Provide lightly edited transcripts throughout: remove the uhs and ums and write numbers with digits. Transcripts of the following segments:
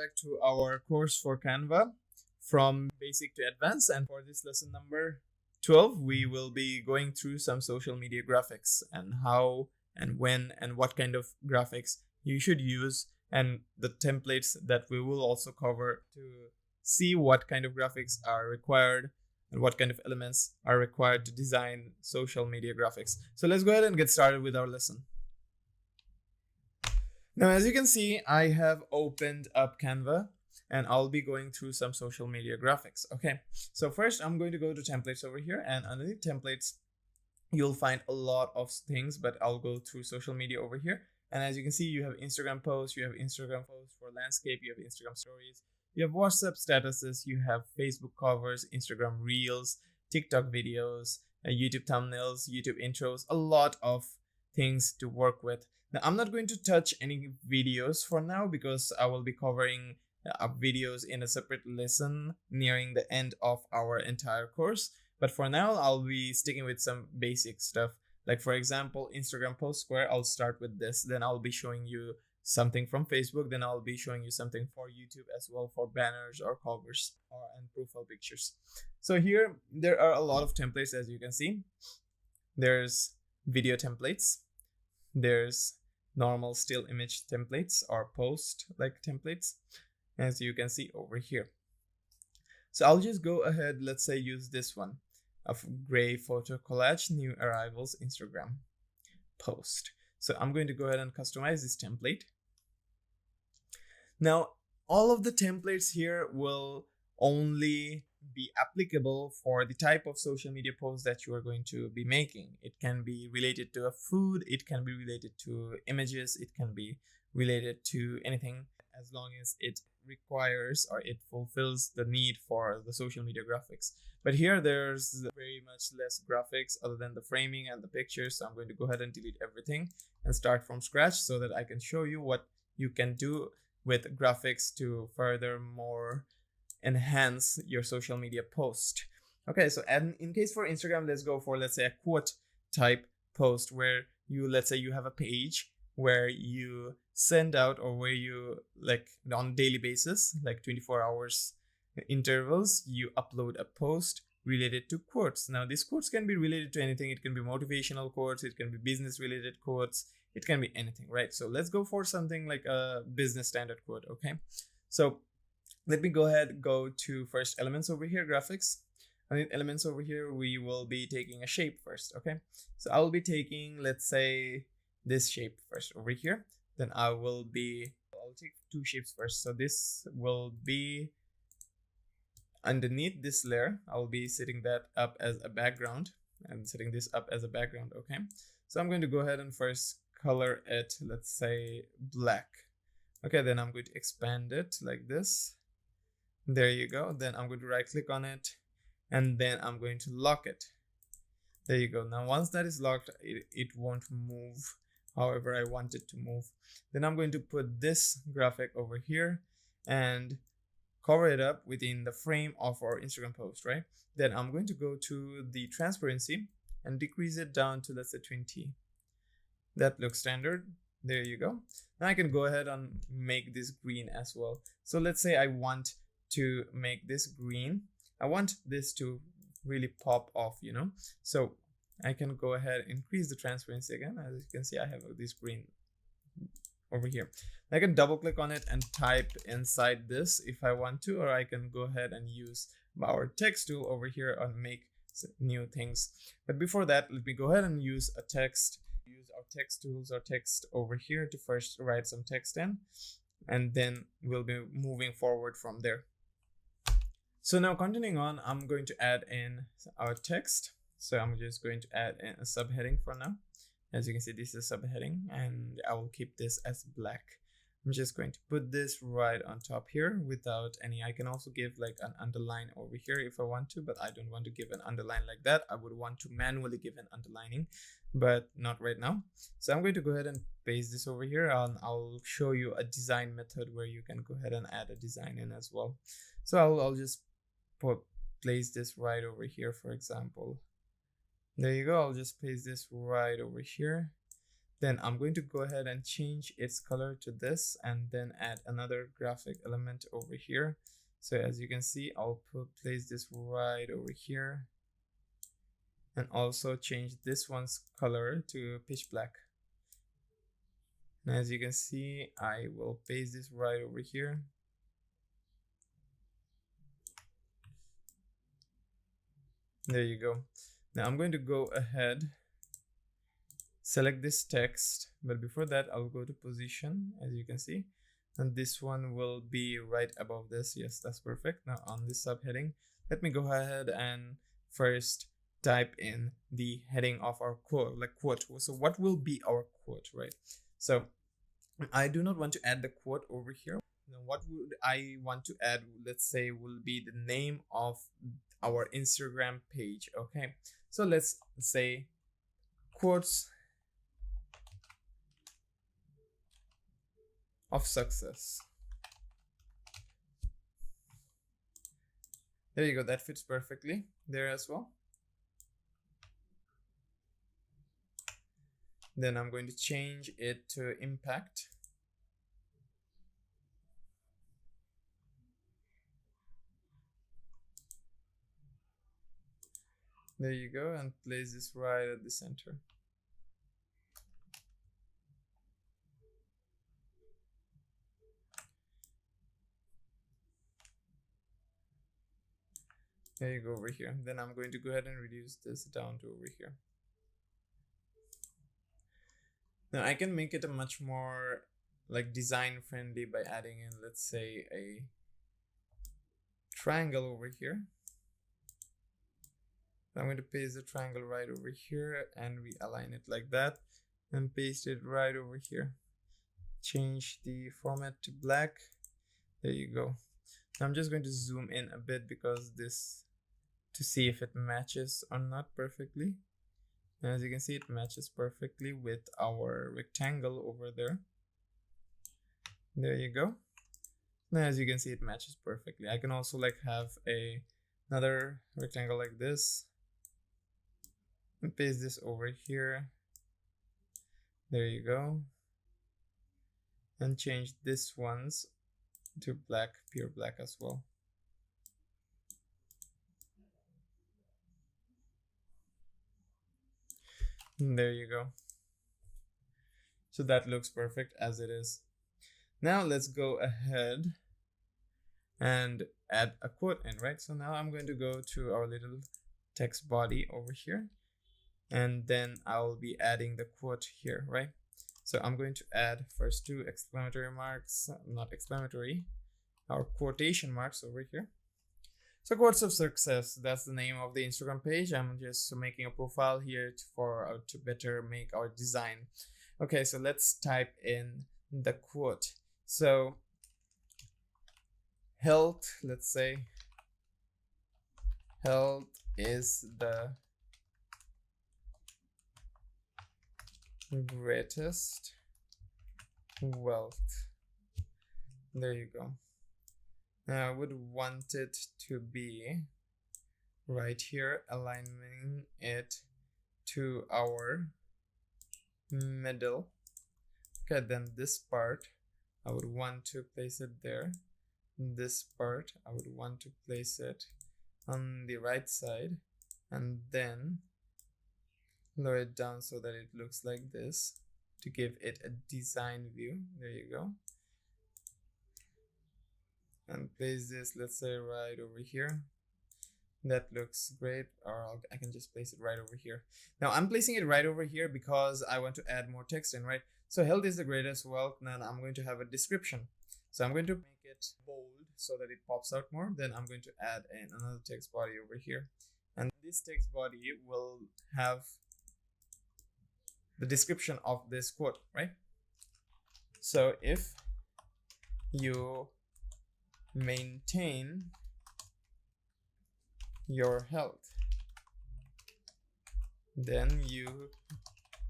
back to our course for Canva from basic to advanced. And for this lesson number 12, we will be going through some social media graphics and how and when and what kind of graphics you should use, and the templates that we will also cover to see what kind of graphics are required and what kind of elements are required to design social media graphics. So let's go ahead and get started with our lesson. Now, as you can see, I have opened up Canva and I'll be going through some social media graphics. Okay, so first I'm going to go to templates over here, and underneath templates, you'll find a lot of things, but I'll go through social media over here. And as you can see, you have Instagram posts, you have Instagram posts for landscape, you have Instagram stories, you have WhatsApp statuses, you have Facebook covers, Instagram reels, TikTok videos, YouTube thumbnails, YouTube intros, a lot of things to work with. Now, I'm not going to touch any videos for now because I will be covering videos in a separate lesson nearing the end of our entire course. But for now, I'll be sticking with some basic stuff. Like for example, Instagram post square, I'll start with this. Then I'll be showing you something from Facebook. Then I'll be showing you something for YouTube as well, for banners or covers and profile pictures. So here, there are a lot of templates, as you can see. There's video templates. There's normal still image templates or post like templates, as you can see over here. So I'll just go ahead, let's say use this one of gray photo collage, new arrivals, Instagram post. So I'm going to go ahead and customize this template. Now, all of the templates here will only be applicable for the type of social media post that you are going to be making. It can be related to a food, it can be related to images, it can be related to anything, as long as it requires or it fulfills the need for the social media graphics. But here there's very much less graphics other than the framing and the pictures. So I'm going to go ahead and delete everything and start from scratch so that I can show you what you can do with graphics to furthermore enhance your social media post. Okay, so and in case for Instagram, let's go for, let's say, a quote type post where you, let's say you have a page where you send out, or where you, like on a daily basis, like 24 hours intervals, you upload a post related to quotes. Now these quotes can be related to anything. It can be motivational quotes, it can be business related quotes, it can be anything, right? So let's go for something like a business standard quote. Okay, so let me go ahead, go to first elements over here, graphics. And elements over here, we will be taking a shape first. Okay, so I will be taking, let's say, this shape first over here. Then I'll take two shapes first. So this will be underneath this layer. I'll be setting that up as a background and setting this up as a background. Okay, so I'm going to go ahead and first color it, let's say black. Okay, then I'm going to expand it like this. There you go. Then I'm going to right click on it and then I'm going to lock it. There you go. Now once that is locked, it won't move however I want it to move. Then I'm going to put this graphic over here and cover it up within the frame of our Instagram post, right? Then I'm going to go to the transparency and decrease it down to, let's say, 20. That looks standard. There you go. Now I can go ahead and make this green as well. So let's say I want to make this green. I want this to really pop off, you know? So I can go ahead and increase the transparency again. As you can see, I have this green over here. I can double click on it and type inside this if I want to, or I can go ahead and use our text tool over here and make new things. But before that, let me go ahead and use a text. Use our text tools or text over here to first write some text in, and then we'll be moving forward from there. So now continuing on, I'm going to add in our text. So I'm just going to add in a subheading for now. As you can see, this is a subheading and I will keep this as black. I'm just going to put this right on top here without any, I can also give like an underline over here if I want to, but I don't want to give an underline like that. I would want to manually give an underlining, but not right now. So I'm going to go ahead and paste this over here, and I'll show you a design method where you can go ahead and add a design in as well. So I'll just place this right over here, for example. There you go. I'll just paste this right over here. Then I'm going to go ahead and change its color to this, and then add another graphic element over here. So as you can see, I'll place this right over here, and also change this one's color to pitch black. And as you can see, I will paste this right over here. There you go. Now I'm going to go ahead, select this text, but before that I'll go to position, as you can see, and this one will be right above this. Yes, that's perfect. Now on this subheading, let me go ahead and first type in the heading of our quote, like quote. So what will be our quote, right? So I do not want to add the quote over here. Now what would I want to add, let's say, will be the name of our Instagram page. Okay, so let's say quotes of success. There you go, that fits perfectly there as well. Then I'm going to change it to impact. There you go, and place this right at the center. There you go, over here. Then I'm going to go ahead and reduce this down to over here. Now I can make it a much more like design friendly by adding in, let's say, a triangle over here. I'm going to paste the triangle right over here, and we align it like that, and paste it right over here. Change the format to black. There you go. Now I'm just going to zoom in a bit because this, to see if it matches or not perfectly. And as you can see, it matches perfectly with our rectangle over there. There you go. Now as you can see, it matches perfectly. I can also like have another rectangle like this, and paste this over here. There you go. And change this one's to black, pure black as well. And there you go. So that looks perfect as it is. Now let's go ahead and add a quote in, right? So now I'm going to go to our little text body over here, and then I'll be adding the quote here, right? So I'm going to add first two exclamatory marks, not exclamatory, our quotation marks over here. So quotes of success, that's the name of the Instagram page. I'm just making a profile here to better make our design. Okay, so let's type in the quote. So health, let's say, health is the greatest wealth. There you go. Now I would want it to be right here, aligning it to our middle. Okay, then this part I would want to place it there. This part I would want to place it on the right side, and then lower it down so that it looks like this to give it a design view. There you go. And place this, let's say, right over here. That looks great. Or I can just place it right over here. Now I'm placing it right over here because I want to add more text in, right? So health is the greatest wealth. Then I'm going to have a description. So I'm going to make it bold so that it pops out more. Then I'm going to add in another text body over here. And this text body will have the description of this quote, right? So if you maintain your health, then you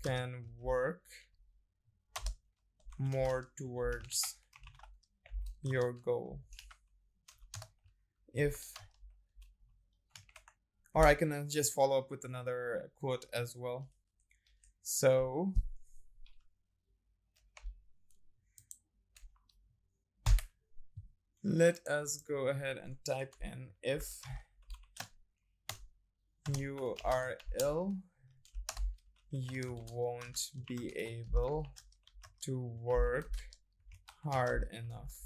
can work more towards your goal. Or I can just follow up with another quote as well. So Let us go ahead and type in if you are ill, you won't be able to work hard enough.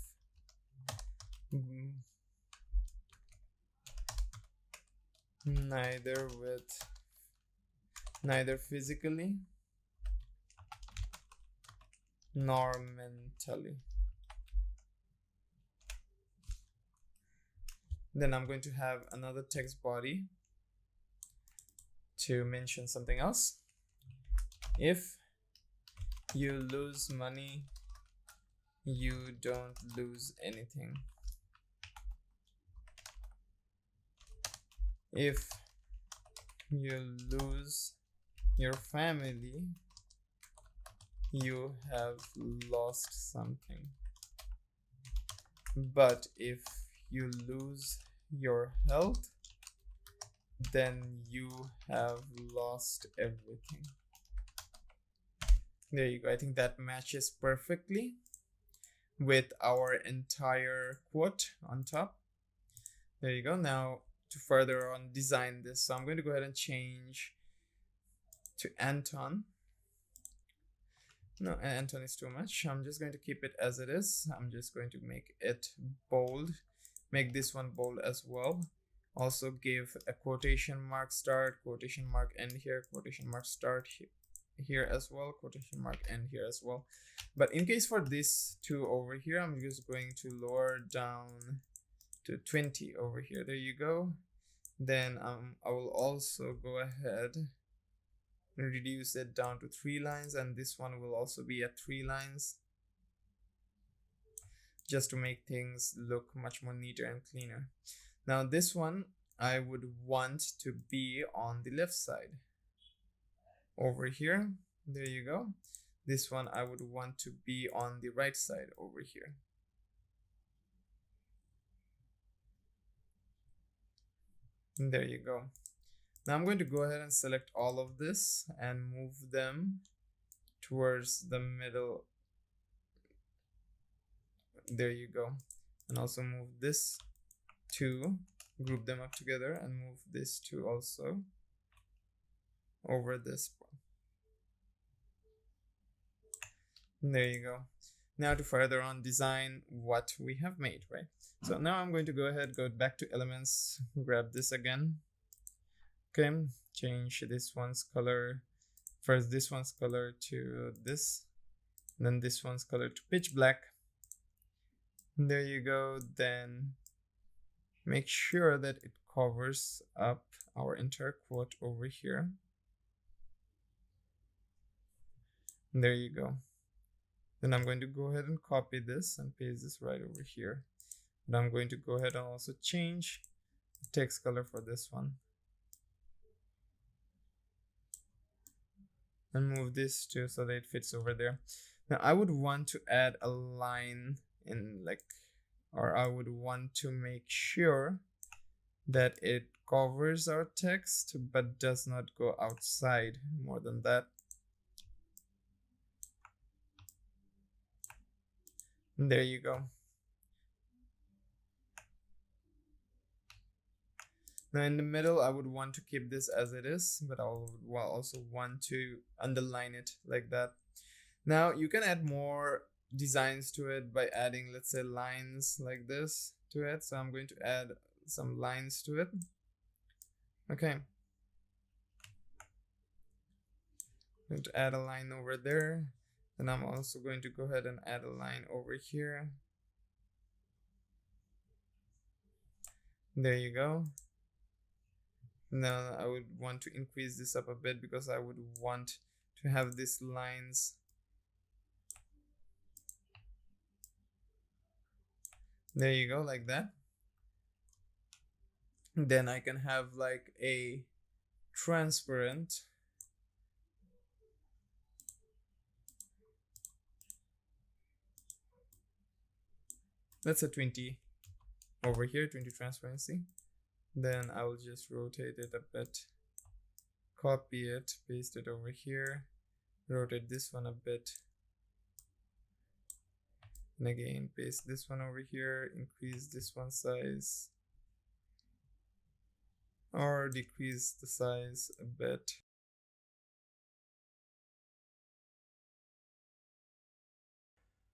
Neither physically nor mentally. Then I'm going to have another text body to mention something else. If you lose money, you don't lose anything. If you lose your family, you have lost something. But if you lose your health, then you have lost everything. There you go. I think that matches perfectly with our entire quote on top. There you go. Now to further on design this, so I'm going to go ahead and change to Anton. No, Anton is too much. I'm just going to keep it as it is. I'm just going to make it bold, make this one bold as well. Also give a quotation mark start, quotation mark end here, quotation mark start here as well, quotation mark end here as well. But in case for this two over here, I'm just going to lower down to 20 over here. There you go. Then I will also go ahead and reduce it down to 3 lines, and this one will also be at 3 lines, just to make things look much more neater and cleaner. Now this one I would want to be on the left side over here. There you go. This one I would want to be on the right side over here. And there you go. Now I'm going to go ahead and select all of this and move them towards the middle. There you go. And also move this two, group them up together, and move this two also over this one. And there you go. Now to further on design what we have made, right? So now I'm going to go ahead, go back to elements, grab this again. Okay, change this one's color. First this one's color to this, then this one's color to pitch black. And there you go. Then make sure that it covers up our entire quote over here. And there you go. Then I'm going to go ahead and copy this and paste this right over here. And I'm going to go ahead and also change the text color for this one. And move this too so that it fits over there. Now I would want to add a line in or I would want to make sure that it covers our text but does not go outside more than that. And there you go. Now in the middle, I would want to keep this as it is, but I will also want to underline it like that. Now you can add more designs to it by adding, let's say, lines like this to it. So I'm going to add some lines to it. Okay. I'm going to add a line over there. Then I'm also going to go ahead and add a line over here. There you go. Now I would want to increase this up a bit because I would want to have these lines there you go, like that. Then I can have like a transparent let's say 20 over here, 20 transparency. Then I will just rotate it a bit, copy it, paste it over here, rotate this one a bit, And again, paste this one over here, increase this one size, or decrease the size a bit.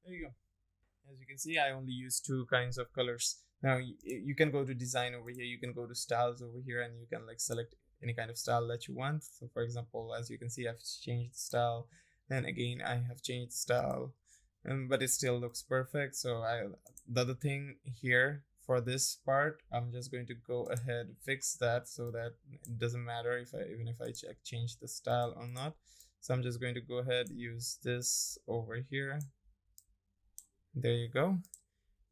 There you go. As you can see, I only use two kinds of colors. Now you can go to design over here, you can go to styles over here, and you can like select any kind of style that you want. So for example, as you can see, I've changed the style, and again I have changed the style, but it still looks perfect. So the other thing here for this part, I'm just going to go ahead fix that so that it doesn't matter if even if I change the style or not. So I'm just going to go ahead, use this over here. There you go.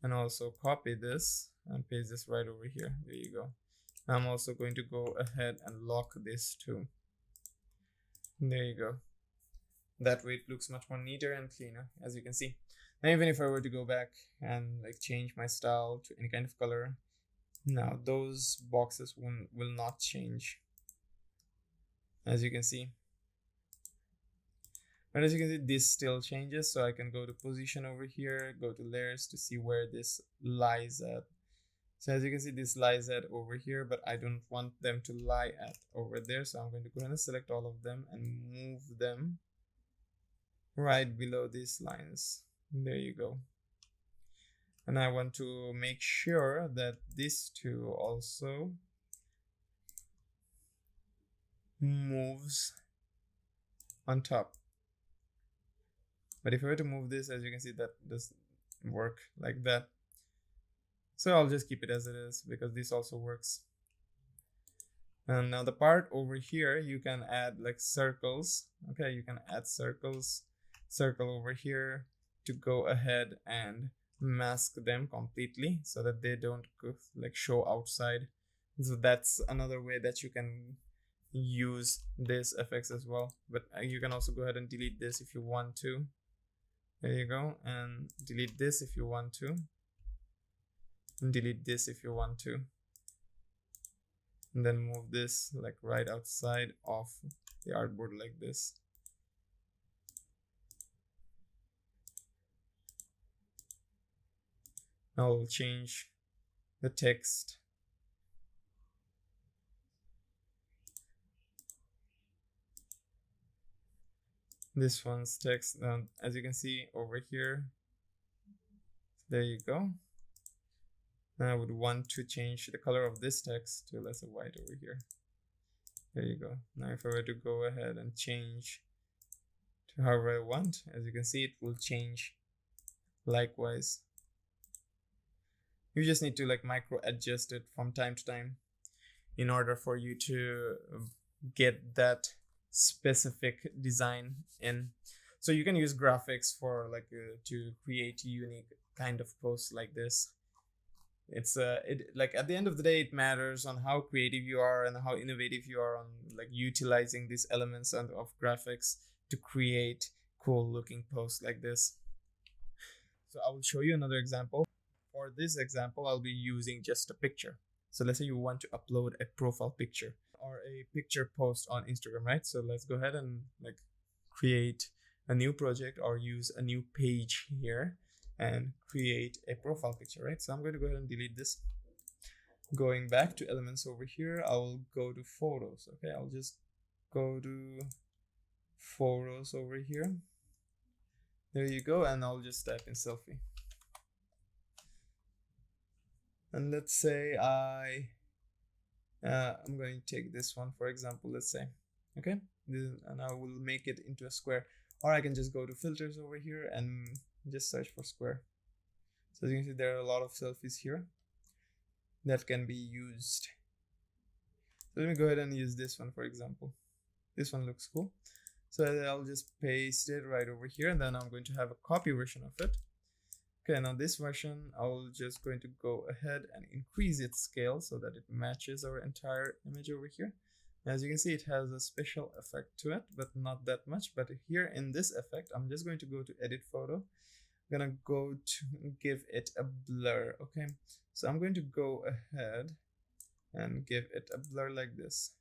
And also copy this and paste this right over here. There you go. I'm also going to go ahead and lock this too. There you go. That way it looks much more neater and cleaner, as you can see. Now even if I were to go back and like change my style to any kind of color, now those boxes will not change, as you can see. But as you can see, this still changes, so I can go to position over here, go to layers to see where this lies at. So as you can see, this lies at over here, but I don't want them to lie at over there. So I'm going to go ahead and select all of them and move them right below these lines. There you go. And I want to make sure that these two also moves on top. But if I were to move this, as you can see, that doesn't work like that. So I'll just keep it as it is because this also works. And now the part over here, you can add like circles. Okay, you can add circles, circle over here to go ahead and mask them completely so that they don't like show outside. So that's another way that you can use this effects as well. But you can also go ahead and delete this if you want to. There you go, and delete this if you want to, and delete this if you want to, and then move this like right outside of the artboard like this. Now we'll change the text. This one's text, as you can see over here. There you go. Now I would want to change the color of this text to let's say white over here. There you go. Now if I were to go ahead and change to however I want, as you can see, it will change likewise. You just need to like micro adjust it from time to time in order for you to get that specific design in. So you can use graphics for like to create unique kind of posts like this. It's like at the end of the day, it matters on how creative you are and how innovative you are on like utilizing these elements of graphics to create cool looking posts like this. So I will show you another example. For this example, I'll be using just a picture. So let's say you want to upload a profile picture or a picture post on Instagram, right? So let's go ahead and like create a new project or use a new page here and create a profile picture, right? So I'm going to go ahead and delete this. Going back to elements over here, I will go to photos. Okay, I'll just go to photos over here. There you go, and I'll just type in selfie. And let's say I'm going to take this one for example, let's say, okay, and I will make it into a square, or I can just go to filters over here and just search for square. So as you can see, there are a lot of selfies here that can be used. So let me go ahead and use this one for example. This one looks cool. So I'll just paste it right over here, and then I'm going to have a copy version of it. Okay, now this version, I'll just going to go ahead and increase its scale so that it matches our entire image over here. As you can see, it has a special effect to it, but not that much. But here in this effect, I'm just going to go to edit photo. I'm gonna go to give it a blur. Okay, so I'm going to go ahead and give it a blur like this.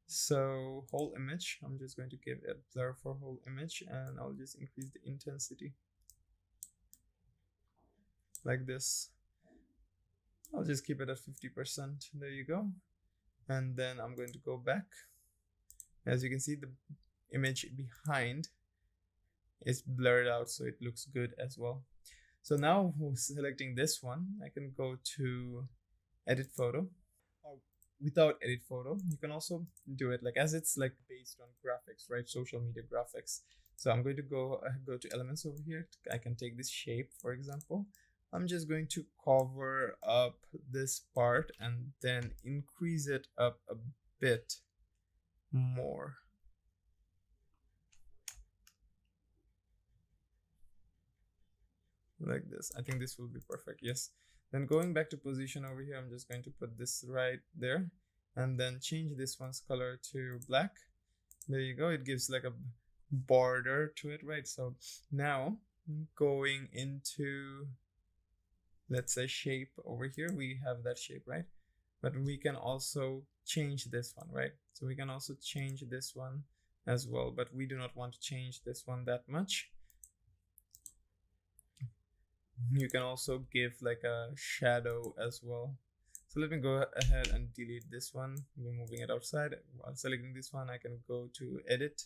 So whole image, I'm just going to give it a blur for whole image, and I'll just increase the intensity. like this. I'll just keep it at 50%. There you go. And then I'm going to go back. As you can see, the image behind is blurred out, so it looks good as well. So now selecting this one, I can go to edit photo. Without edit photo, you can also do it like as it's like based on graphics, right? Social media graphics. So I'm going to go to elements over here. I can take this shape, for example. I'm just going to cover up this part and then increase it up a bit more. Like this. I think this will be perfect. Yes. Then going back to position over here, I'm just going to put this right there and then change this one's color to black. There you go. It gives like a border to it, right? So now going into, let's say, shape over here, we have that shape, right? But we can also change this one, right? So we can also change this one as well, but we do not want to change this one that much. You can also give like a shadow as well. So let me go ahead and delete this one. We're moving it outside. While selecting this one, I can go to edit.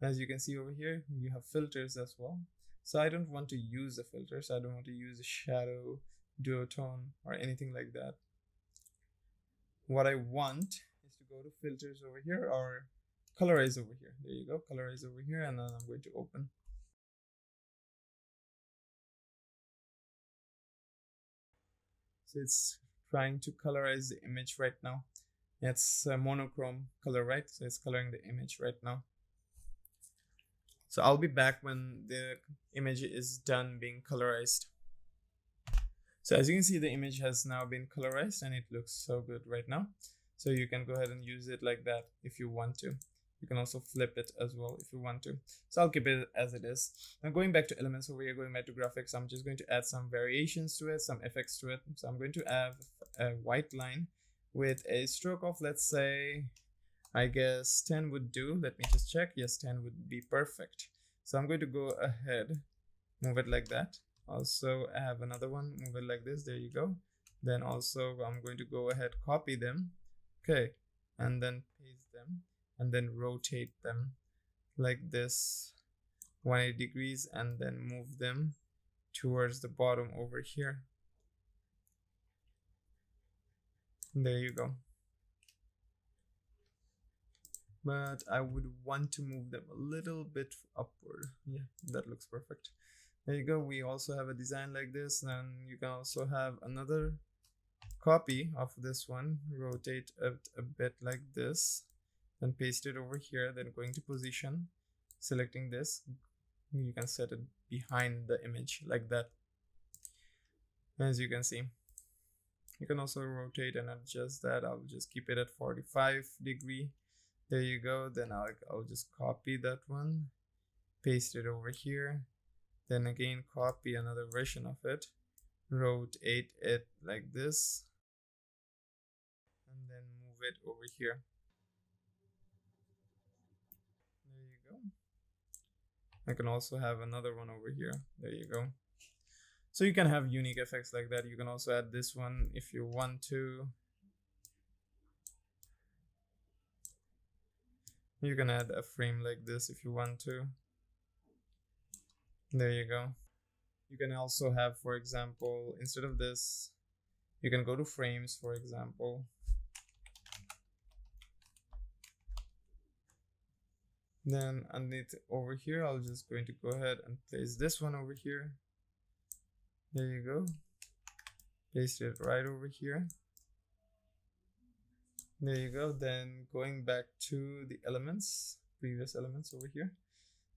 As you can see over here, you have filters as well. So I don't want to use the filters. I don't want to use a shadow, duotone, or anything like that. What I want is to go to filters over here or colorize over here. There you go, colorize over here, and then I'm going to open. So it's trying to colorize the image right now. It's a monochrome color, right? So it's coloring the image right now. So I'll be back when the image is done being colorized. So as you can see, the image has now been colorized and it looks so good right now. So you can go ahead and use it like that if you want to. You can also flip it as well if you want to. So I'll keep it as it is. Now going back to elements over here, going back to graphics, I'm just going to add some variations to it, some effects to it. So I'm going to add a white line with a stroke of, let's say, I guess 10 would do. Let me just check. Yes, 10 would be perfect. So I'm going to go ahead, move it like that. Also, I have another one, move it like this. There you go. Then also, I'm going to go ahead, copy them. Okay. And then paste them. And then rotate them like this 180 degrees and then move them towards the bottom over here. There you go. But I would want to move them a little bit upward. Yeah, that looks perfect. There you go. We also have a design like this, and you can also have another copy of this one. Rotate it a bit like this. Then paste it over here, then going to position, selecting this, you can set it behind the image like that. As you can see, you can also rotate and adjust that. I'll just keep it at 45 degree. There you go. Then I'll just copy that one, paste it over here, then again copy another version of it, rotate it like this, and then move it over here. I can also have another one over here. There you go. So you can have unique effects like that. You can also add this one if you want to. You can add a frame like this if you want to. There you go. You can also have, for example, instead of this, you can go to frames, for example. Then underneath over here, I'll just going to go ahead and place this one over here. There you go. Paste it right over here. There you go. Then going back to the elements, previous elements over here.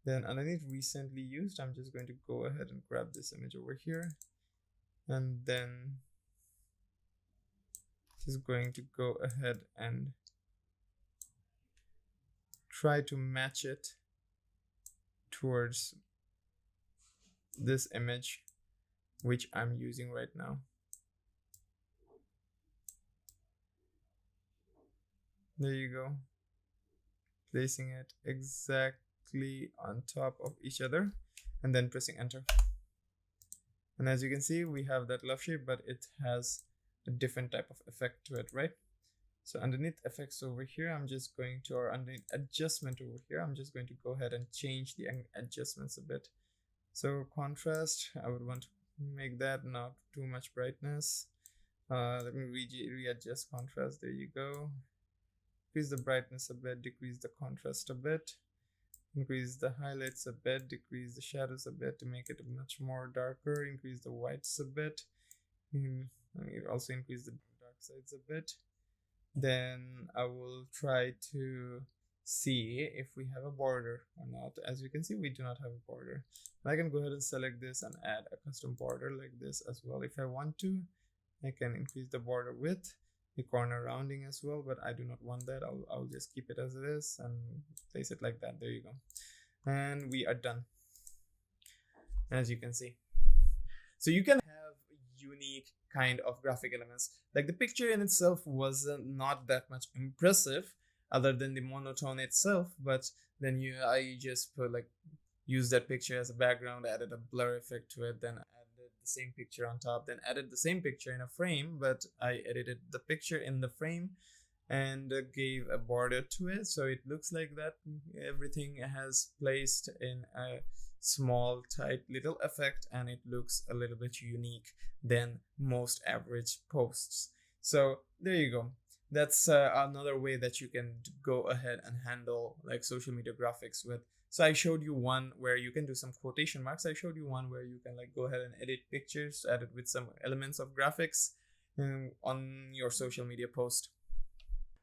Then underneath recently used, I'm just going to go ahead and grab this image over here. And then just going to go ahead and try to match it towards this image which I'm using right now. There you go. Placing it exactly on top of each other and then pressing enter. And as you can see, we have that love shape, but it has a different type of effect to it, right? So underneath effects over here, I'm just going to, or underneath adjustment over here, I'm just going to go ahead and change the adjustments a bit. So contrast, I would want to make that not too much brightness. Let me readjust contrast. There you go. Increase the brightness a bit, decrease the contrast a bit, increase the highlights a bit, decrease the shadows a bit to make it much more darker, increase the whites a bit, also increase the dark sides a bit. Then I will try to see if we have a border or not. As you can see, we do not have a border. I can go ahead and select this and add a custom border like this as well. If I want to, I can increase the border width, the corner rounding as well, but I do not want that. I'll just keep it as it is and place it like that. There you go. And we are done, as you can see. So you can have unique kind of graphic elements. Like the picture in itself was not that much impressive other than the monotone itself, but then I just put like use that picture as a background, added a blur effect to it, then added the same picture on top, then added the same picture in a frame, but I edited the picture in the frame and gave a border to it, so it looks like that everything has placed in a small tight little effect, and it looks a little bit unique than most average posts. So there you go. That's another way that you can go ahead and handle like social media graphics with. So I showed you one where you can do some quotation marks. I showed you one where you can like go ahead and edit pictures, add it with some elements of graphics on your social media post.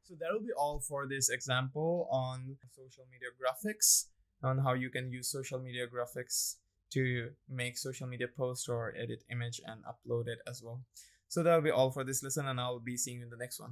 So that will be all for this example on social media graphics, on how you can use social media graphics to make social media posts or edit image and upload it as well. So that'll be all for this lesson, and I'll be seeing you in the next one.